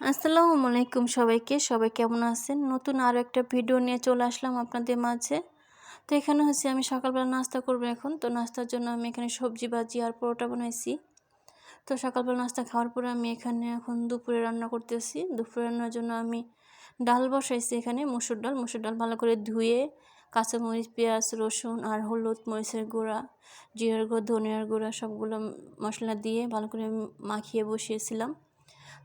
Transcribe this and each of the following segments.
আসসালামু আলাইকুম সবাই কেমন আছেন? নতুন আরও একটা ভিডিও নিয়ে চলে আসলাম আপনাদের মাঝে। তো এখানে হচ্ছে আমি সকালবেলা নাস্তা করব এখন। তো নাস্তার জন্য আমি এখানে সবজি ভাজি আর পরোটা বানাইছি। তো সকালবেলা নাস্তা খাওয়ার পরে আমি এখানে এখন দুপুরে রান্না করতেছি। দুপুরে রান্নার জন্য আমি ডাল বসাইছি এখানে মসুর ডাল ভালো করে ধুয়ে কাঁচামরিচ, পেঁয়াজ, রসুন আর হলুদ, মরিচের গুঁড়া, জিরার গুঁড়া, ধনিয়ার গুঁড়া সবগুলো মশলা দিয়ে ভালো করে মাখিয়ে বসিয়েছিলাম।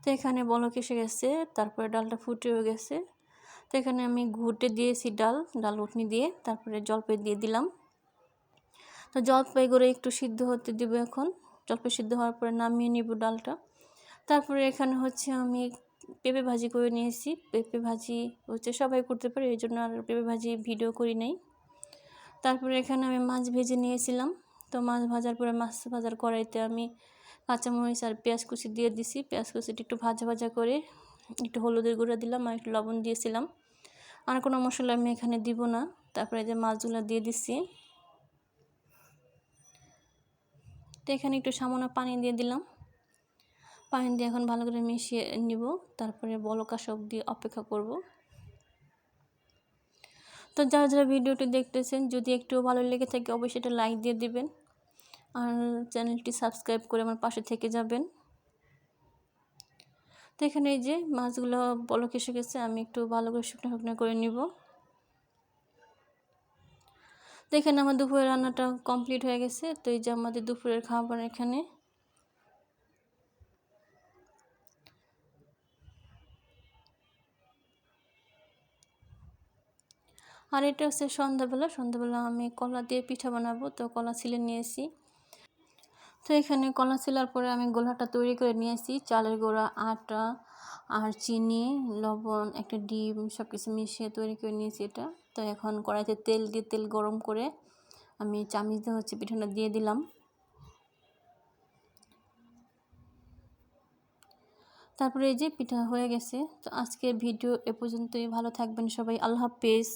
তো এখানে বলক এসে গেছে, তারপরে ডালটা ফুটেও গেছে। তো এখানে আমি ঘুটে দিয়েছি ডাল উটনি দিয়ে, তারপরে জলপাই দিয়ে দিলাম। তো জলপাই করে একটু সিদ্ধ হতে দিব এখন। জলপাই সিদ্ধ হওয়ার পরে নামিয়ে নিব ডালটা। তারপরে এখানে হচ্ছে আমি পেঁপে ভাজি করে নিয়েছি। পেঁপে ভাজি হচ্ছে সবাই করতে পারে, এই জন্য আর পেঁপে ভাজি ভিডিও করি নাই। তারপরে এখানে আমি মাছ ভেজে নিয়েছিলাম। তো মাছ ভাজার পরে মাছ ভাজার কড়াইতে আমি কাঁচামরিচ আর পেঁয়াজ কুচি দিয়ে দিছি। পেঁয়াজ কুচিটা একটু ভাজা করে একটু হলুদের গুঁড়া দিলাম আর একটু লবণ দিয়েছিলাম। আর কোনো মশলা আমি এখানে দিব না। তারপরে যে মাছগুলো দিয়ে দিচ্ছি। তো এখানে একটু সামান্য পানি দিয়ে দিলাম। পানি দিয়ে এখন ভালো করে মিশিয়ে নিব। তারপরে বলক আসা অবধি অপেক্ষা করব। তো যারা ভিডিওটি দেখতেছেন, যদি একটু ভালো লেগে থাকে অবশ্যই এটা লাইক দিয়ে দিবেন আর চ্যানেলটি সাবস্ক্রাইব করে আমার পাশে থেকে যাবেন। তো এখানে এই যে মাছগুলো বলক এসে গেছে, আমি একটু ভালো করে শুকনো করে নিব। তো এখানে আমার দুপুরের রান্নাটা কমপ্লিট হয়ে গেছে। তো এই যে আমাদের দুপুরের খাবার এখানে। আর এটা হচ্ছে সন্ধ্যাবেলা আমি কলা দিয়ে পিঠা বানাবো। তো কলা ছিলে নিয়েছি। তো এখানে কলা ছিলার পরে আমি গোলাটা তৈরি করে নিয়েছি। চালের গুঁড়া, আটা আর চিনি, লবণ, একটা ডিম সব কিছু মিশিয়ে তৈরি করে নিয়েছি এটা। তো এখন কড়াইতে তেল গরম করে আমি চামচ দিয়ে হচ্ছে পিঠাটা দিয়ে দিলাম। তারপরে এই যে পিঠা হয়ে গেছে। তো আজকের ভিডিও এ পর্যন্তই। ভালো থাকবেন সবাই। আল্লাহ হাফেজ।